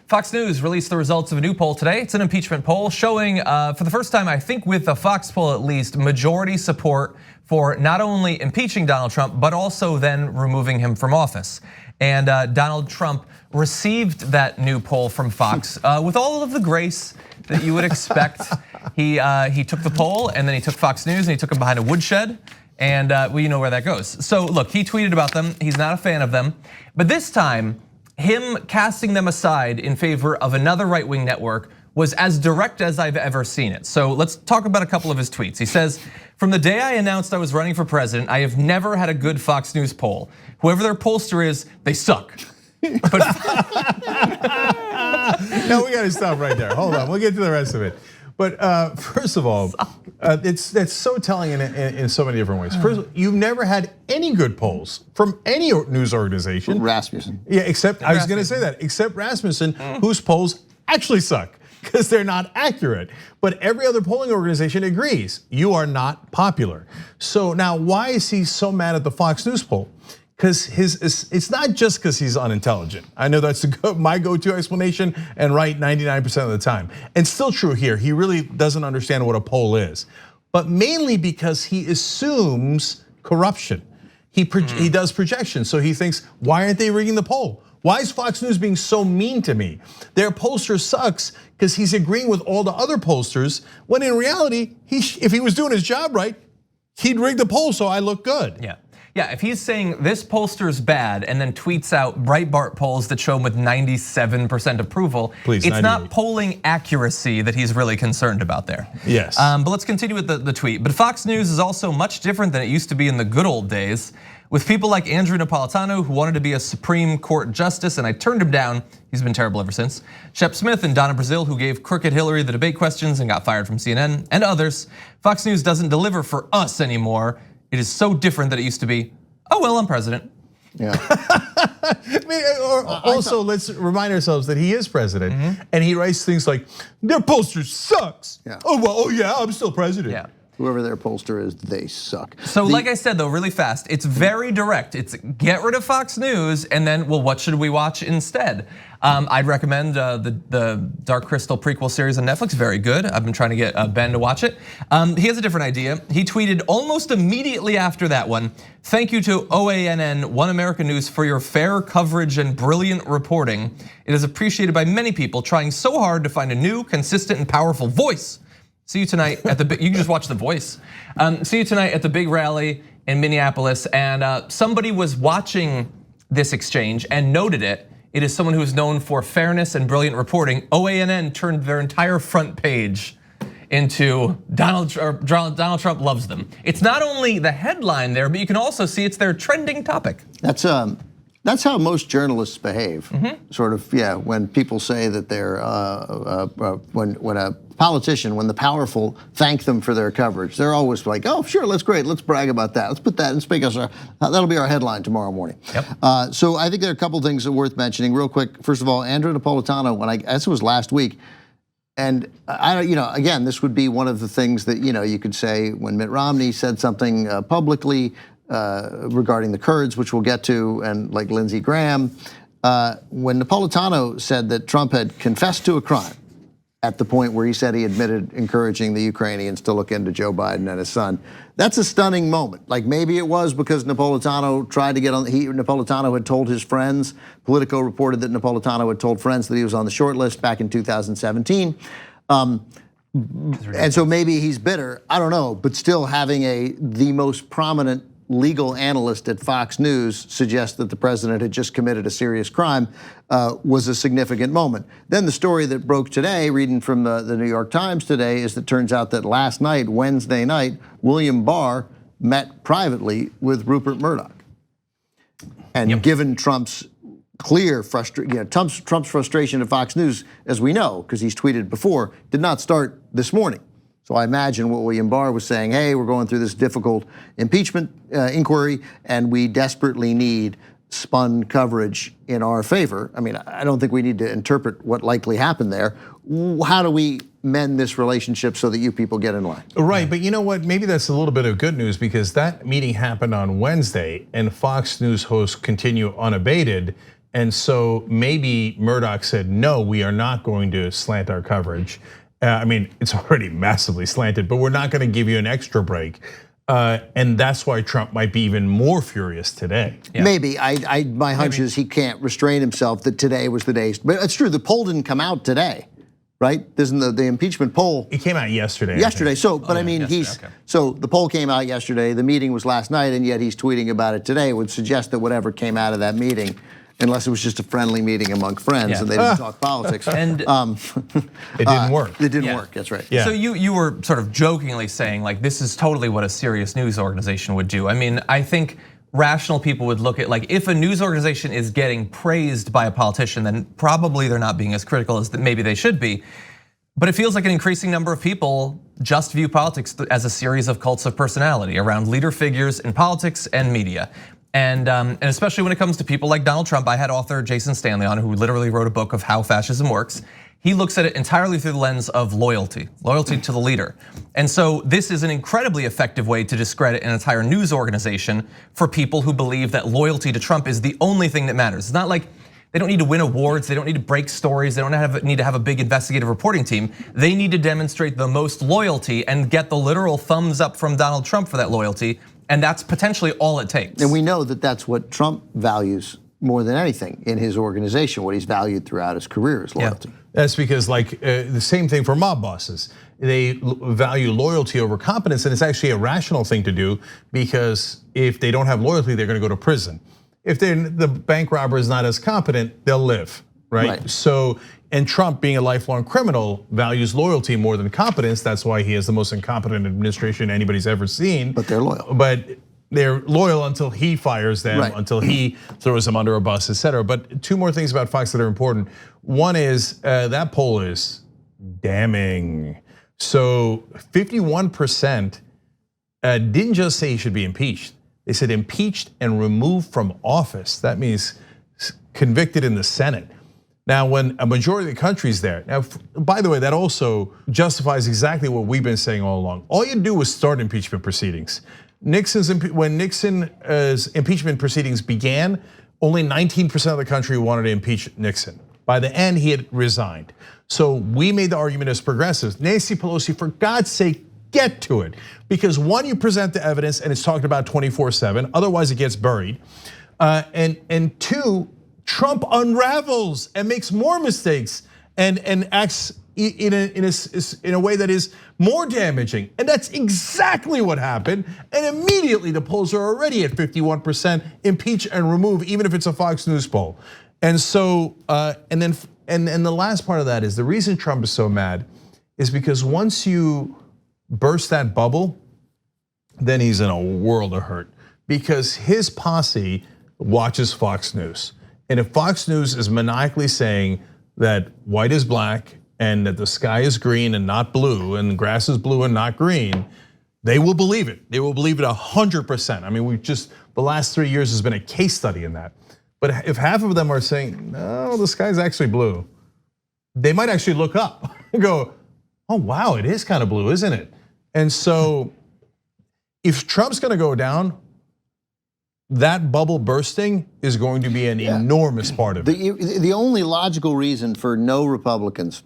Fox News released the results of a new poll today. It's an impeachment poll showing, for the first time, I think with the Fox poll at least, majority support for not only impeaching Donald Trump, but also then removing him from office. And Donald Trump received that new poll from Fox with all of the grace that you would expect. He took the poll and then he took Fox News and he took him behind a woodshed. And well, you know where that goes. So look, he tweeted about them. He's not a fan of them. But this time, him casting them aside in favor of another right-wing network was as direct as I've ever seen it. So let's talk about a couple of his tweets. He says, "From the day I announced I was running for president, I have never had a good Fox News poll. Whoever their pollster is, they suck." But no, we gotta stop right there. Hold on, we'll get to the rest of it. But first of all, that's so telling in so many different ways. First, you've never had any good polls from any news organization. Rasmussen. Yeah, except I was going to say that, except Rasmussen, whose polls actually suck because they're not accurate. But every other polling organization agrees you are not popular. So now, why is he so mad at the Fox News poll? Because it's not just because he's unintelligent. I know that's my go-to explanation and right 99% of the time. And still true here, he really doesn't understand what a poll is. But mainly because he assumes corruption. He does projections, so he thinks, why aren't they rigging the poll? Why is Fox News being so mean to me? Their pollster sucks because he's agreeing with all the other pollsters, when in reality, if he was doing his job right, he'd rig the poll so I look good. Yeah, if he's saying this pollster's bad and then tweets out Breitbart polls that show him with 97% approval, it's 98. Not polling accuracy that he's really concerned about there. Yes. But let's continue with the tweet. But Fox News is also much different than it used to be in the good old days. With people like Andrew Napolitano, who wanted to be a Supreme Court justice, and I turned him down. He's been terrible ever since. Shep Smith and Donna Brazile, who gave crooked Hillary the debate questions and got fired from CNN, and others. Fox News doesn't deliver for us anymore. It is so different that it used to be, oh, well, I'm president. Yeah. Also, let's remind ourselves that he is president, and he writes things like, their pollster sucks. Yeah. Oh, well, oh yeah, I'm still president. Yeah. Whoever their pollster is, they suck. So like I said though, really fast, it's very direct. It's get rid of Fox News and then, well, what should we watch instead? I'd recommend the Dark Crystal prequel series on Netflix, very good. I've been trying to get Ben to watch it. He has a different idea. He tweeted almost immediately after that one, "Thank you to OANN, One American News, for your fair coverage and brilliant reporting. It is appreciated by many people trying so hard to find a new, consistent, and powerful voice. See you tonight at the big, you can just watch The Voice. See you tonight at the big rally in Minneapolis." And somebody was watching this exchange and noted it. It is someone who is known for fairness and brilliant reporting. OANN turned their entire front page into Donald Trump loves them. It's not only the headline there, but you can also see it's their trending topic. That's how most journalists behave. Sort of, yeah. When people say that they're when a politician, when the powerful thank them for their coverage, they're always like, "Oh, sure, that's great. Let's brag about that. Let's put that and speak us. That'll be our headline tomorrow morning." Yep. So I think there are a couple things that are worth mentioning real quick. First of all, Andrew Napolitano, when I guess it was last week, and again, this would be one of the things that you could say when Mitt Romney said something publicly regarding the Kurds, which we'll get to, and like Lindsey Graham, when Napolitano said that Trump had confessed to a crime at the point where he said he admitted encouraging the Ukrainians to look into Joe Biden and his son. That's a stunning moment. Like maybe it was because Napolitano tried to get on, Napolitano had told his friends, Politico reported that Napolitano had told friends that he was on the short list back in 2017. And so maybe he's bitter, I don't know, but still having the most prominent legal analyst at Fox News suggests that the president had just committed a serious crime was a significant moment. Then the story that broke today, reading from the New York Times today, is that it turns out that last night, Wednesday night, William Barr met privately with Rupert Murdoch. And given Trump's clear frustration, Trump's frustration at Fox News, as we know, because he's tweeted before, did not start this morning. So I imagine what William Barr was saying, hey, we're going through this difficult impeachment inquiry and we desperately need spun coverage in our favor. I mean, I don't think we need to interpret what likely happened there. How do we mend this relationship so that you people get in line? Right, but you know what? Maybe that's a little bit of good news because that meeting happened on Wednesday and Fox News hosts continue unabated And so maybe Murdoch said, no, we are not going to slant our coverage. I mean, it's already massively slanted, but we're not going to give you an extra break. And that's why Trump might be even more furious today. Yeah. Maybe, my hunch is he can't restrain himself that today was the day. But it's true, the poll didn't come out today, right? Isn't the impeachment poll? It came out yesterday. Yesterday, so, but I mean, so the poll came out yesterday, the meeting was last night, and yet he's tweeting about it today. It would suggest that whatever came out of that meeting, unless it was just a friendly meeting among friends and they didn't talk politics. And it didn't work. It didn't work, that's right. Yeah. So you were sort of jokingly saying like, this is totally what a serious news organization would do. I mean, I think rational people would look at like, if a news organization is getting praised by a politician, then probably they're not being as critical as maybe they should be. But it feels like an increasing number of people just view politics as a series of cults of personality around leader figures in politics and media. And especially when it comes to people like Donald Trump, I had author Jason Stanley on, who literally wrote a book of how fascism works. He looks at it entirely through the lens of loyalty to the leader. And so this is an incredibly effective way to discredit an entire news organization for people who believe that loyalty to Trump is the only thing that matters. It's not like they don't need to win awards, they don't need to break stories, they don't need to have a big investigative reporting team. They need to demonstrate the most loyalty and get the literal thumbs up from Donald Trump for that loyalty. And that's potentially all it takes. And we know that that's what Trump values more than anything in his organization, what he's valued throughout his career is loyalty. Yeah. That's because like the same thing for mob bosses. They value loyalty over competence, and it's actually a rational thing to do because if they don't have loyalty, they're gonna go to prison. If the bank robber is not as competent, they'll live, right? So, and Trump being a lifelong criminal values loyalty more than competence. That's why he has the most incompetent administration anybody's ever seen. But they're loyal. But they're loyal until he fires them, until he throws them under a bus, et cetera. But two more things about Fox that are important. One is that poll is damning. So 51% didn't just say he should be impeached. They said impeached and removed from office. That means convicted in the Senate. Now, when a majority of the country's there, now, by the way, that also justifies exactly what we've been saying all along. All you do was start impeachment proceedings. When Nixon's impeachment proceedings began, only 19% of the country wanted to impeach Nixon. By the end, he had resigned. So we made the argument as progressives, Nancy Pelosi, for God's sake, get to it. Because one, you present the evidence and it's talked about 24/7, otherwise it gets buried. And two, Trump unravels and makes more mistakes and acts in a way that is more damaging. And that's exactly what happened. And immediately the polls are already at 51%, impeach and remove, even if it's a Fox News poll. And so, and the last part of that is the reason Trump is so mad is because once you burst that bubble, then he's in a world of hurt because his posse watches Fox News. And if Fox News is maniacally saying that white is black and that the sky is green and not blue and the grass is blue and not green, they will believe it. They will believe it 100%. I mean, the last 3 years has been a case study in that. But if half of them are saying, no, the sky's actually blue, they might actually look up and go, oh wow, it is kind of blue, isn't it? And so if Trump's gonna go down, that bubble bursting is going to be an enormous part of it. The only logical reason for no Republicans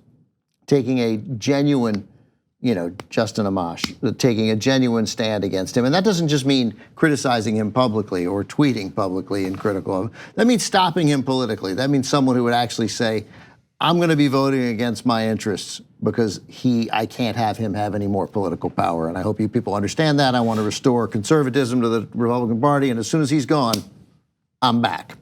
taking a genuine, Justin Amash, taking a genuine stand against him, and that doesn't just mean criticizing him publicly or tweeting publicly and critical of him. That means stopping him politically. That means someone who would actually say, I'm gonna be voting against my interests because I can't have him have any more political power. And I hope you people understand that. I want to restore conservatism to the Republican Party. And as soon as he's gone, I'm back,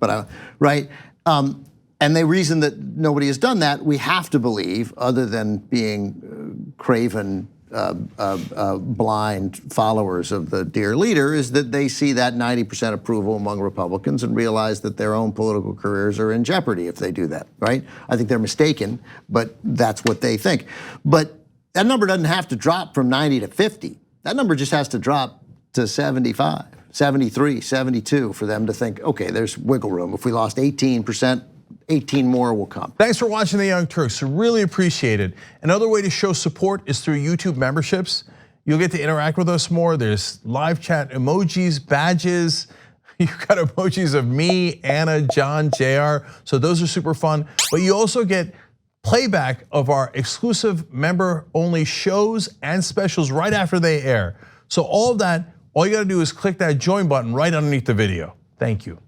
right? And the reason that nobody has done that, we have to believe, other than being craven, blind followers of the dear leader, is that they see that 90% approval among Republicans and realize that their own political careers are in jeopardy if they do that, right? I think they're mistaken, but that's what they think. But that number doesn't have to drop from 90 to 50. That number just has to drop to 75, 73, 72 for them to think, okay, there's wiggle room. If we lost 18%, 18 more will come. Thanks for watching The Young Turks, really appreciate it. Another way to show support is through YouTube memberships. You'll get to interact with us more. There's live chat emojis, badges. You've got emojis of me, Anna, John, JR. So those are super fun. But you also get playback of our exclusive member-only shows and specials right after they air. So all of that, all you gotta do is click that join button right underneath the video. Thank you.